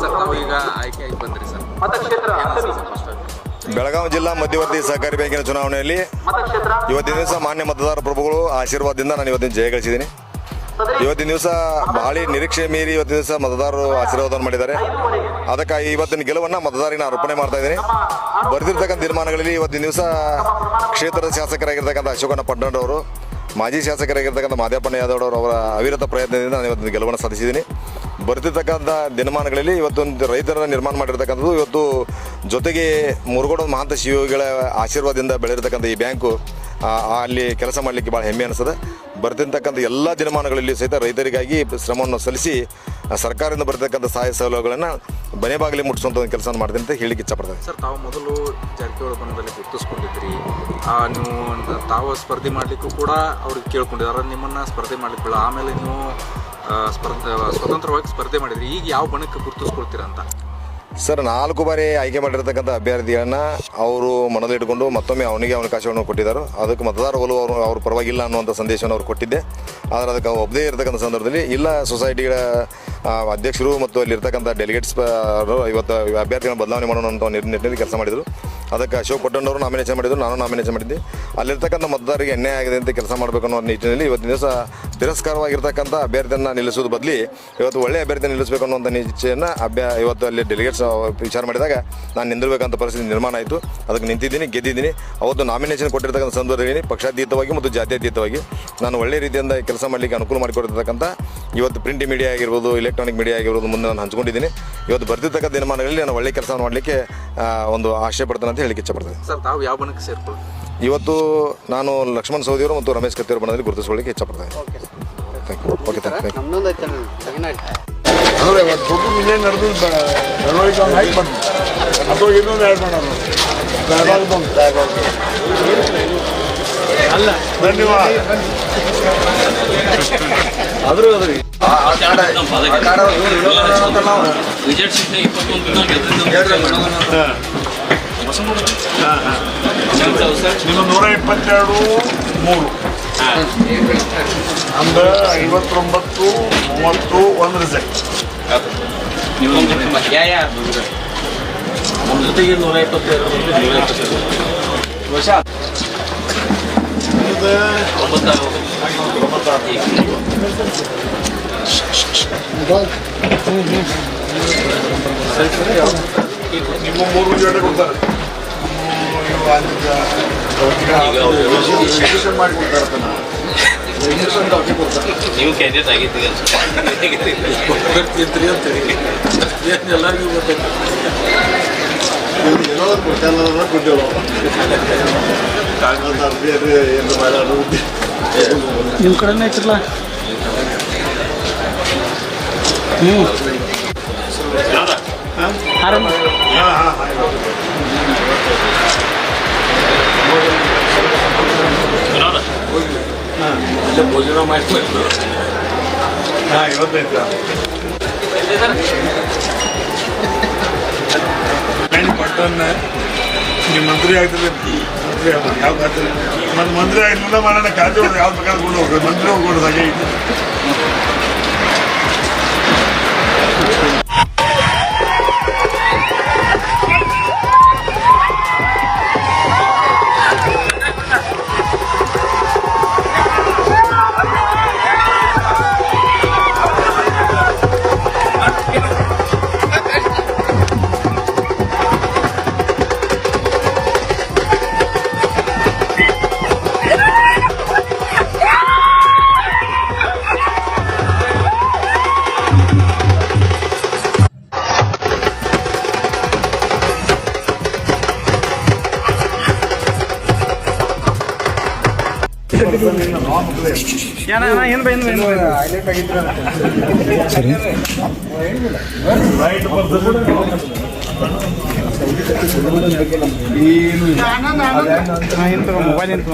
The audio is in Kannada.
ಸರ್ ನಾವು ಈಗ ಆಯ್ಕೆ ಆಗಿ ಬಂದ್ರಿ ಸರ್. ಬೆಳಗಾವಿ ಜಿಲ್ಲಾ ಮಧ್ಯವರ್ತಿ ಸಹಕಾರಿ ಬ್ಯಾಂಕಿನ ಚುನಾವಣೆಯಲ್ಲಿ ಇವತ್ತಿನ ದಿವಸ ಮಾನ್ಯ ಮತದಾರ ಪ್ರಭುಗಳು ಆಶೀರ್ವಾದದಿಂದ ನಾನು ಇವತ್ತಿನ ಜಯ ಗಳಿಸಿದ್ದೀನಿ. ಇವತ್ತಿನ ದಿವಸ ಬಹಳ ನಿರೀಕ್ಷೆ ಮೀರಿ ಇವತ್ತಿನ ದಿವಸ ಮತದಾರರು ಆಶೀರ್ವಾದ ಮಾಡಿದ್ದಾರೆ. ಅದಕ್ಕಾಗಿ ಇವತ್ತಿನ ಗೆಲುವನ್ನು ಮತದಾರರಿಗೆ ನಾನು ಅರ್ಪಣೆ ಮಾಡ್ತಾ ಇದ್ದೀನಿ. ಬರೆದಿರ್ತಕ್ಕಂಥ ತೀರ್ಮಾನಗಳಲ್ಲಿ ಇವತ್ತಿನ ದಿವಸ ಕ್ಷೇತ್ರದ ಶಾಸಕರಾಗಿರ್ತಕ್ಕಂಥ ಅಶೋಕಣ್ಣ ಪಡ್ಡಣ್ಣವರು, ಮಾಜಿ ಶಾಸಕರಾಗಿರ್ತಕ್ಕಂಥ ಮಾದೇವಪ್ಪ ಯಾದವ್ ಅವರ ಅವಿರತ ಪ್ರಯತ್ನದಿಂದ ನಾನು ಇವತ್ತಿನ ಗೆಲುವನ್ನು ಸಾಧಿಸಿದ್ದೀನಿ. ಬರ್ತಿರ್ತಕ್ಕಂಥ ದಿನಮಾನಗಳಲ್ಲಿ ಇವತ್ತೊಂದು ರೈತರ ನಿರ್ಮಾಣ ಮಾಡಿರ್ತಕ್ಕಂಥದ್ದು, ಇವತ್ತು ಜೊತೆಗೆ ಮುರುಗೋಡ ಮಹಾಂತ ಶಿವಯೋಗಿಗಳ ಆಶೀರ್ವಾದದಿಂದ ಬೆಳೆದಿರ್ತಕ್ಕಂಥ ಈ ಬ್ಯಾಂಕು ಅಲ್ಲಿ ಕೆಲಸ ಮಾಡಲಿಕ್ಕೆ ಭಾಳ ಹೆಮ್ಮೆ ಅನಿಸ್ತದೆ. ಬರ್ತಿರ್ತಕ್ಕಂಥ ಎಲ್ಲ ದಿನಮಾನಗಳಲ್ಲಿ ಸಹಿತ ರೈತರಿಗಾಗಿ ಶ್ರಮವನ್ನು ಸಲ್ಲಿಸಿ ಸರ್ಕಾರದಿಂದ ಬರ್ತಕ್ಕಂಥ ಸಹಾಯ ಸೌಲಭ್ಯಗಳನ್ನು ಮನೆ ಬಾಗಿಲಿಗೆ ಮುಟ್ಟಿಸುವಂಥ ಒಂದು ಕೆಲಸ ಮಾಡ್ತೀನಿ ಅಂತ ಹೇಳಿಕ್ಕೆ ಇಷ್ಟಪಡ್ತೇನೆ. ಸರ್, ತಾವು ಮೊದಲು ಜಾರಕಿಹೊಳಿ ಬಣದಲ್ಲಿ ಗುರುತಿಸ್ಕೊಂಡಿದ್ರಿ. ನೀವು ತಾವು ಸ್ಪರ್ಧೆ ಮಾಡಲಿಕ್ಕೂ ಕೂಡ ಅವ್ರಿಗೆ ಕೇಳ್ಕೊಂಡಿದ್ದಾರೆ, ನಿಮ್ಮನ್ನು ಸ್ಪರ್ಧೆ ಮಾಡಲಿಕ್ಕೆ. ಆಮೇಲೆ ನೀವು ಸ್ವತಂತ್ರವಾಗಿ ಸ್ಪರ್ಧೆ ಮಾಡಿದ್ರಿ. ಈಗ ಯಾವ ಬಣಕ್ಕೆ ಗುರುತಿಸ್ಕೊಳ್ತೀರಾ ಅಂತ? ಸರ್, 4 ಬಾರಿ ಆಯ್ಕೆ ಮಾಡಿರ್ತಕ್ಕಂಥ ಅಭ್ಯರ್ಥಿಗಳನ್ನ ಅವರು ಮನದಲ್ಲಿಟ್ಟುಕೊಂಡು ಮತ್ತೊಮ್ಮೆ ಅವನಿಗೆ ಅವಕಾಶವನ್ನು ಕೊಟ್ಟಿದ್ದಾರೆ. ಅದಕ್ಕೆ ಮತದಾರ ಒಲವು ಅವ್ರ ಪರವಾಗಿಲ್ಲ ಅನ್ನುವಂಥ ಸಂದೇಶವನ್ನು ಅವ್ರು ಕೊಟ್ಟಿದ್ದೆ. ಆದರೆ ಅದಕ್ಕೆ ಒಬ್ಬದೇ ಇರತಕ್ಕಂಥ ಸಂದರ್ಭದಲ್ಲಿ ಇಲ್ಲ ಸೊಸೈಟಿಗಳ ಅಧ್ಯಕ್ಷರು ಮತ್ತು ಅಲ್ಲಿರ್ತಕ್ಕಂಥ ಡೆಲಿಗೇಟ್ಸ್ ಇವತ್ತು ಅಭ್ಯರ್ಥಿಗಳನ್ನ ಬದಲಾವಣೆ ಮಾಡೋಣ ನಿಟ್ಟಿನಲ್ಲಿ ಕೆಲಸ ಮಾಡಿದರು. ಅದಕ್ಕೆ ಅಶೋಕ್ ಪಟ್ಟಣ್ಣವರು ನಾಮಿನೇಷನ್ ಮಾಡಿದರು, ನಾನು ನಾಮಿನೇಷನ್ ಮಾಡಿದ್ದೆ. ಅಲ್ಲಿರ್ತಕ್ಕಂಥ ಮತದಾರರಿಗೆ ಅನ್ಯಾಯ ಆಗಿದೆ ಅಂತ ಕೆಲಸ ಮಾಡಬೇಕು ಅನ್ನೋ ನಿಟ್ಟಿನಲ್ಲಿ ಇವತ್ತಿನ ದಿವಸ ತಿರಸ್ಕಾರವಾಗಿರ್ತಕ್ಕಂಥ ಅಭ್ಯರ್ಥಿಯನ್ನು ನಿಲ್ಲಿಸೋದು ಬದಲಿ ಇವತ್ತು ಒಳ್ಳೆಯ ಅಭ್ಯರ್ಥಿಯನ್ನು ನಿಲ್ಲಿಸಬೇಕು ಅನ್ನುವಂಥ ನಿಶ್ಚಯನ್ನು ಇವತ್ತು ಅಲ್ಲಿ ಡೆಲಿಗೇಟ್ಸ್ ವಿಚಾರ ಮಾಡಿದಾಗ ನಾನು ನಿಂದಿರಬೇಕಂತ ಪರಿಸ್ಥಿತಿ ನಿರ್ಮಾಣ ಆಯಿತು. ಅದಕ್ಕೆ ನಿಂತಿದ್ದೀನಿ, ಗೆದ್ದಿದ್ದೀನಿ. ಅವತ್ತು ನಾಮಿನೇಷನ್ ಕೊಟ್ಟಿರ್ತಕ್ಕಂಥ ಸಂದರ್ಭದಲ್ಲಿ ಪಕ್ಷಾತೀತವಾಗಿ ಮತ್ತು ಜಾತ್ಯತೀತವಾಗಿ ನಾನು ಒಳ್ಳೆಯ ರೀತಿಯಿಂದ ಕೆಲಸ ಮಾಡಲಿಕ್ಕೆ ಅನುಕೂಲ ಮಾಡಿಕೊಟ್ಟಿರ್ತಕ್ಕಂಥ ಇವತ್ತು ಪ್ರಿಂಟ್ ಮೀಡಿಯಾ ಆಗಿರ್ಬೋದು, ಎಲೆಕ್ಟ್ರಾನಿಕ್ ಮೀಡಿಯಾ ಆಗಿರ್ಬೋದು ಮುಂದೆ ನಾನು ಹಂಚ್ಕೊಂಡಿದ್ದೀನಿ. ಇವತ್ತು ಬರ್ತಿರ್ತಕ್ಕಂಥ ದಿನಮಾನಗಳಲ್ಲಿ ನಾನು ಒಳ್ಳೆಯ ಕೆಲಸ ಮಾಡಲಿಕ್ಕೆ ಒಂದು ಆಶಯ ಪಡ್ತೇನೆ ಅಂತ ಹೇಳಿಕ್ಕೆ ಇಷ್ಟಪಡ್ತೇನೆ. ಸರ್, ತಾವು ಯಾವ ಬಣಕ್ಕೆ ಸೇರ್ಕೊಳ್ಳಿ? ಇವತ್ತು ನಾನು ಲಕ್ಷ್ಮಣ್ ಸವದಿಯವರು ಮತ್ತು ರಮೇಶ್ ಕತ್ತಿಯವರ ಬಣದಲ್ಲಿ ಗುರುತಿಸ್ಕೊಳ್ಳಿಕ್ಕೆ ಇಷ್ಟಪಡ್ತೇನೆ. Thank you. Okay, thank you. ಅಂದರೆ ದೊಡ್ಡ ಇನ್ನೇನು ನಡೆದು ಬೆಳವಣಿಗೆ ಒಂದು ಹೈಕ್ ಬಂದು ಅಥವಾ ಇನ್ನೊಂದು ಆ್ಯಡ್ ಮಾಡೋದು ಅಲ್ಲ. ಧನ್ಯವಾದ. ಆದರೂ ಅದ್ರಿ ನಿಮ್ಮ 122-3 ನಮ್ದು 59-30 ಒಂದು ರಿಸಲ್ಟ್. ಜೊತೆಗೆ 122 ವರ್ಷ ನಿಮ್ಮ 3 ಜನ ಕೊಡ್ತಾರೆ. ಮಾಡಿಕೊಡ್ತಾರೆ. ನೀವು ಕ್ಯಾಂಡಿಡೇಟ್ ಆಗಿದ್ದೀರಿ ಅಂತೇಳಿ ಎಲ್ಲರಿಗೂ ಗೊತ್ತಾಗ್ತದೆ. ಎಲ್ಲರೂ ಕೊಟ್ಟೆಲ್ಲ ಕೊಟ್ಟೆವು ಏನು ಮಾಡೋದು ನಿಮ್ಮ ಕಡೆನೇ ಐತಿರಲ್ಲ. ಭೋಜನ ಮಾಡ್ಕೊಂಡು ಇವತ್ತೈತ ಪಟ್ಟನ್ನ ನೀವು ಮಂತ್ರಿ ಆಗ್ತದೆ. ಮಂತ್ರಿ ಯಾವ ಖಾತೆ ಮತ್ತು ಮಂತ್ರಿ ಆಗಲಿಲ್ಲ ಮಾಡೋಣ. ಖಾತೆ ಯಾವ್ದು ಬೇಕಾದ್ರೆ ಕೊಂಡು ಹೋಗ್ಬೇಕು. ಮಂತ್ರಿ ಹೋಗ್ಕೊಂಡು ಹಾಗೆ ಇದೆ. ಮೊಬೈಲ್ ಎಂತ